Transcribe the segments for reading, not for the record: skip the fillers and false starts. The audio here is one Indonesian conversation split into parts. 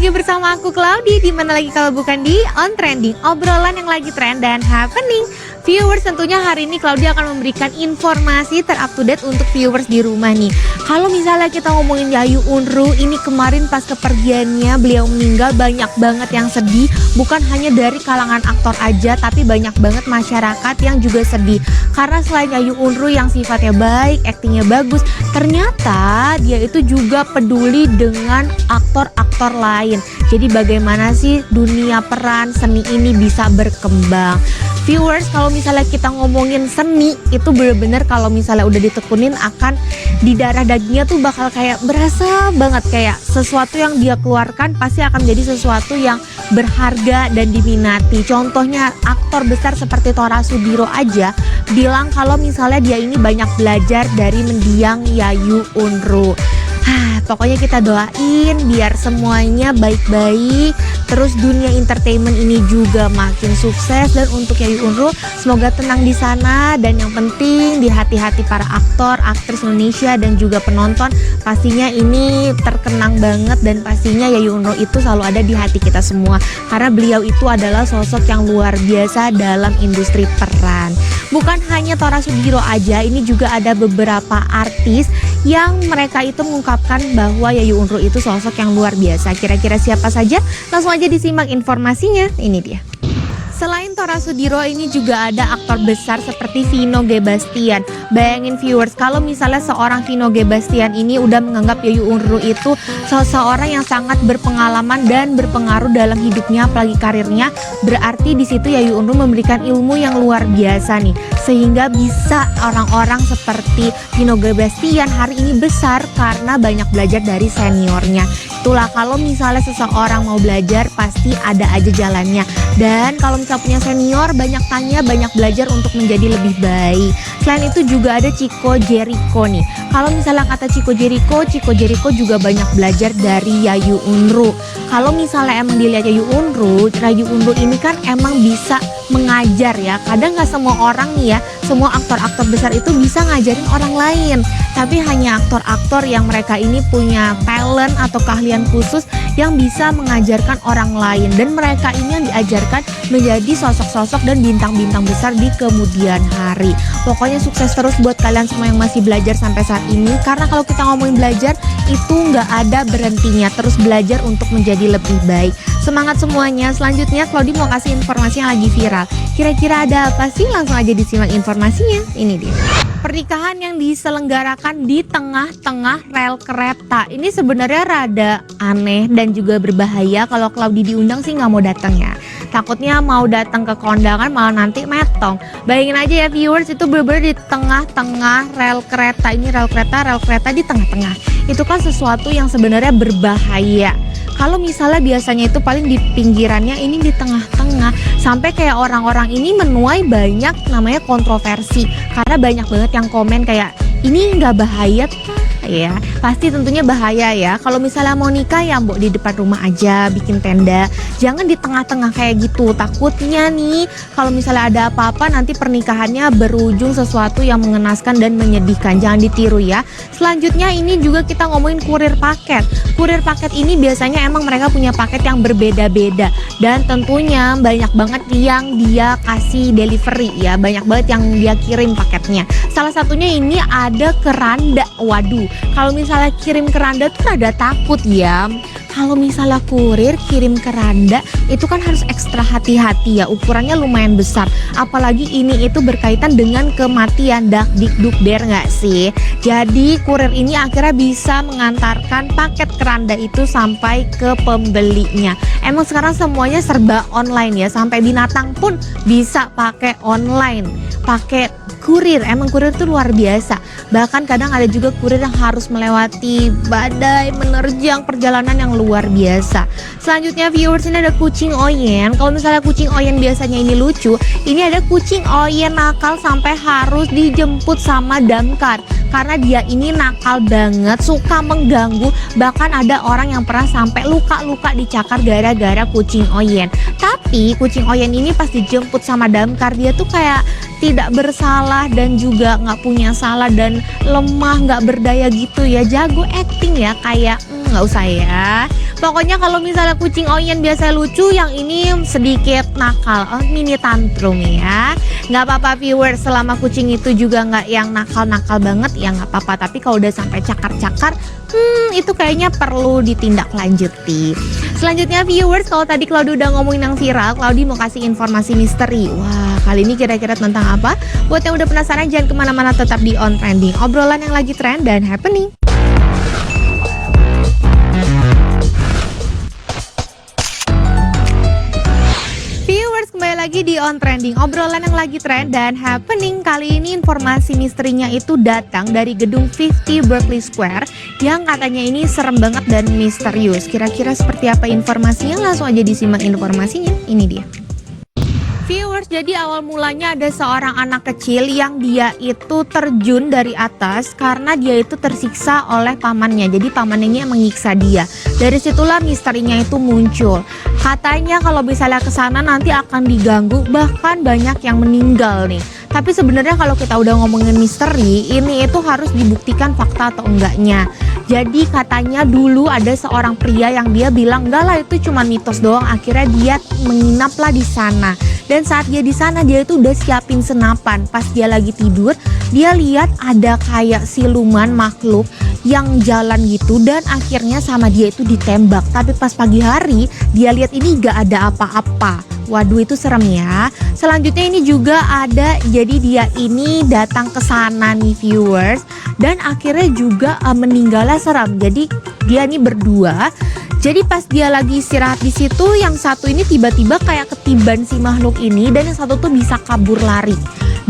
lagi bersama aku Claudi. Di mana lagi kalau bukan di On Trending, obrolan yang lagi trend dan happening. Viewers, tentunya hari ini Claudi akan memberikan informasi terupdate untuk viewers di rumah nih. Kalau misalnya kita ngomongin Yayu Unru, ini kemarin pas kepergiannya beliau meninggal, banyak banget yang sedih. Bukan hanya dari kalangan aktor aja, tapi banyak banget masyarakat yang juga sedih. Karena selain Yayu Unru yang sifatnya baik, aktingnya bagus, ternyata dia itu juga peduli dengan aktor-aktor lain. Jadi bagaimana sih dunia peran seni ini bisa berkembang? Viewers, kalau misalnya kita ngomongin seni, itu bener-bener kalau misalnya udah ditekunin akan di darah dagingnya tuh bakal kayak berasa banget, kayak sesuatu yang dia keluarkan pasti akan menjadi sesuatu yang berharga dan diminati. Contohnya aktor besar seperti Tora Sudiro aja bilang kalau misalnya dia ini banyak belajar dari mendiang Yayu Unru. Pokoknya kita doain biar semuanya baik-baik, terus dunia entertainment ini juga makin sukses. Dan untuk Yayu Unru, semoga tenang di sana, dan yang penting di hati-hati para aktor, aktris Indonesia dan juga penonton, pastinya ini terkenang banget. Dan pastinya Yayu Unru itu selalu ada di hati kita semua, karena beliau itu adalah sosok yang luar biasa dalam industri peran. Bukan hanya Tora Sudiro aja, ini juga ada beberapa artis yang mereka itu mengungkapkan bahwa Yayu Unru itu sosok yang luar biasa. Kira-kira siapa saja? Langsung aja disimak informasinya, ini dia. Selain Tora Sudiro, ini juga ada aktor besar seperti Vino Gebastian. Bayangin viewers, kalau misalnya seorang Vino Gebastian ini udah menganggap Yayu Unru itu seseorang yang sangat berpengalaman dan berpengaruh dalam hidupnya, apalagi karirnya, berarti di situ Yayu Unru memberikan ilmu yang luar biasa nih, sehingga bisa orang-orang seperti Vino Gebastian hari ini besar karena banyak belajar dari seniornya. Itulah, kalau misalnya seseorang mau belajar pasti ada aja jalannya. Dan kalau misalnya punya senior, banyak tanya, banyak belajar untuk menjadi lebih baik. Selain itu juga ada Chico Jericho nih. Kalau misalnya kata Chico Jericho juga banyak belajar dari Yayu Unru. Kalau misalnya emang dilihat Yayu Unru ini kan emang bisa mengajar ya. Kadang gak semua orang nih ya, semua aktor-aktor besar itu bisa ngajarin orang lain. Tapi hanya aktor-aktor yang mereka ini punya talent atau keahlian khusus yang bisa mengajarkan orang lain. Dan mereka ini yang diajarkan menjadi sosok-sosok dan bintang-bintang besar di kemudian hari. Pokoknya sukses terus buat kalian semua yang masih belajar sampai saat ini. Karena kalau kita ngomongin belajar, itu nggak ada berhentinya. Terus belajar untuk menjadi lebih baik. Semangat semuanya. Selanjutnya Claudi mau kasih informasi yang lagi viral. Kira-kira ada apa sih? Langsung aja disimak informasinya. Ini dia. Pernikahan yang diselenggarakan di tengah-tengah rel kereta. Ini sebenarnya rada aneh dan juga berbahaya. Kalau Claudi diundang sih nggak mau datang ya. Takutnya mau datang ke kondangan malah nanti metong. Bayangin aja ya viewers, itu bener-bener di tengah-tengah rel kereta. Ini rel kereta di tengah-tengah. Itu kan sesuatu yang sebenarnya berbahaya. Kalau misalnya biasanya itu paling di pinggirannya, ini di tengah-tengah. Sampai kayak orang-orang ini menuai banyak namanya kontroversi. Karena banyak banget yang komen kayak, ini nggak bahaya ya, pasti tentunya bahaya ya. Kalau misalnya mau nikah ya mbok di depan rumah aja, bikin tenda, jangan di tengah-tengah kayak gitu. Takutnya nih kalau misalnya ada apa-apa nanti pernikahannya berujung sesuatu yang mengenaskan dan menyedihkan. Jangan ditiru ya. Selanjutnya ini juga kita ngomongin kurir paket. Kurir paket ini biasanya emang mereka punya paket yang berbeda-beda, dan tentunya banyak banget yang dia kasih delivery ya, banyak banget yang dia kirim paketnya. Salah satunya ini ada keranda. Waduh, kalau misalnya kirim keranda tuh rada takut ya. Kalau misalnya kurir kirim keranda itu kan harus ekstra hati-hati ya, ukurannya lumayan besar. Apalagi ini itu berkaitan dengan kematian, dak dikduk der nggak sih? Jadi kurir ini akhirnya bisa mengantarkan paket keranda itu sampai ke pembelinya. Emang sekarang semuanya serba online ya, sampai binatang pun bisa pakai online, pakai kurir. Emang kurir itu luar biasa. Bahkan kadang ada juga kurir yang harus melewati badai, menerjang perjalanan yang luar biasa. Selanjutnya viewers, ini ada kucing Oyen. Kalau misalnya kucing Oyen biasanya ini lucu, ini ada kucing Oyen nakal sampai harus dijemput sama damkar. Karena dia ini nakal banget, suka mengganggu. Bahkan ada orang yang pernah sampai luka-luka dicakar gara-gara kucing Oyen. Tapi kucing Oyen ini pas dijemput sama damkar, dia tuh kayak tidak bersalah dan juga nggak punya salah dan lemah, nggak berdaya gitu ya. Jago acting ya, kayak nggak usah ya. Pokoknya kalau misalnya kucing Oyen biasa lucu, yang ini sedikit nakal, mini tantrum ya. Nggak apa-apa viewers, selama kucing itu juga nggak yang nakal-nakal banget ya nggak apa-apa. Tapi kalau udah sampai cakar-cakar, itu kayaknya perlu ditindaklanjuti. Selanjutnya viewers, kalau tadi Claudia udah ngomongin yang viral, Claudia mau kasih informasi misteri. Wah, kali ini kira-kira tentang apa? Buat yang udah penasaran, jangan kemana-mana, tetap di On Trending, obrolan yang lagi trend dan happening. Kembali lagi di On Trending, obrolan yang lagi trend dan happening. Kali ini informasi misterinya itu datang dari gedung 50 Berkeley Square yang katanya ini serem banget dan misterius. Kira-kira seperti apa informasinya? Langsung aja disimak informasinya, ini dia. Viewers, jadi awal mulanya ada seorang anak kecil yang dia itu terjun dari atas karena dia itu tersiksa oleh pamannya. Jadi pamannya ini menyiksa dia. Dari situlah misterinya itu muncul. Katanya kalau misalnya ke sana nanti akan diganggu, bahkan banyak yang meninggal nih. Tapi sebenarnya kalau kita udah ngomongin misteri, ini itu harus dibuktikan fakta atau enggaknya. Jadi katanya dulu ada seorang pria yang dia bilang enggak lah itu cuma mitos doang. Akhirnya dia menginaplah di sana. Dan saat dia di sana dia itu udah siapin senapan. Pas dia lagi tidur, dia lihat ada kayak siluman makhluk yang jalan gitu dan akhirnya sama dia itu ditembak. Tapi pas pagi hari dia lihat ini gak ada apa-apa. Waduh, itu serem ya. Selanjutnya ini juga ada, jadi dia ini datang ke sana nih viewers, dan akhirnya juga meninggalnya serem. Jadi dia ini berdua. Jadi pas dia lagi istirahat di situ, yang satu ini tiba-tiba kayak ketiban si makhluk ini dan yang satu tuh bisa kabur lari.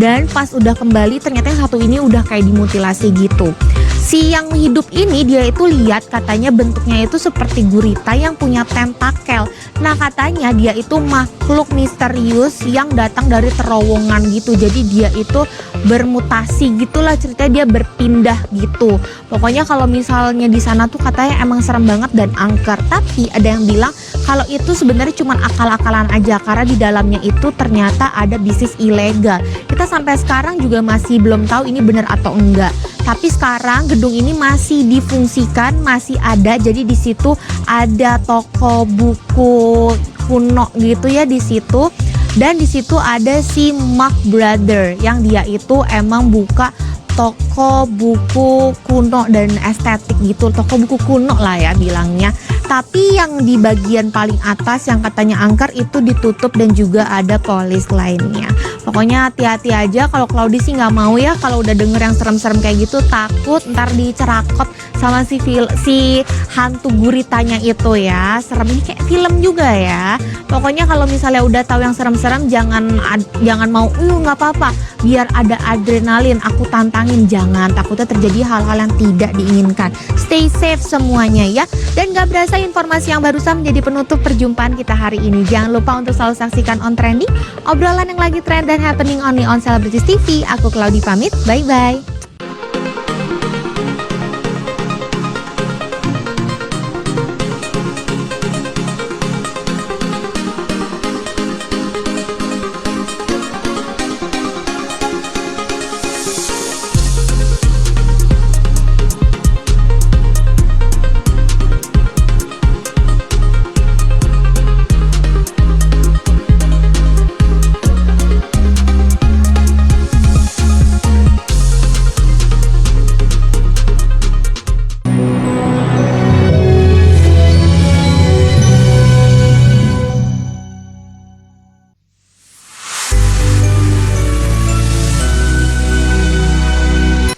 Dan pas udah kembali ternyata yang satu ini udah kayak dimutilasi gitu. Si yang hidup ini dia itu lihat katanya bentuknya itu seperti gurita yang punya tentakel. Nah katanya dia itu makhluk misterius yang datang dari terowongan gitu. Jadi dia itu bermutasi gitulah ceritanya, dia berpindah gitu. Pokoknya kalau misalnya di sana tuh katanya emang serem banget dan angker. Tapi ada yang bilang kalau itu sebenarnya cuma akal-akalan aja karena di dalamnya itu ternyata ada bisnis ilegal. Kita sampai sekarang juga masih belum tahu ini benar atau enggak. Tapi sekarang gedung ini masih difungsikan, masih ada. Jadi di situ ada toko buku kuno gitu ya di situ. Dan di situ ada si Mark Brother yang dia itu emang buka toko buku kuno dan estetik gitu, toko buku kuno lah ya bilangnya. Tapi yang di bagian paling atas yang katanya angker itu ditutup dan juga ada polis lainnya. Pokoknya hati-hati aja, kalau Claudia sih nggak mau ya kalau udah denger yang serem-serem kayak gitu, takut ntar dicerakot sama si hantu guritanya itu ya. Seremnya kayak film juga ya. Pokoknya kalau misalnya udah tahu yang serem-serem jangan mau nggak apa-apa biar ada adrenalin aku tantangin, jangan, takutnya terjadi hal-hal yang tidak diinginkan. Stay safe semuanya ya. Dan gak berasa informasi yang barusan menjadi penutup perjumpaan kita hari ini. Jangan lupa untuk selalu saksikan On Trending, obrolan yang lagi trend dan happening only on Celebrities TV. Aku Claudia pamit, bye-bye.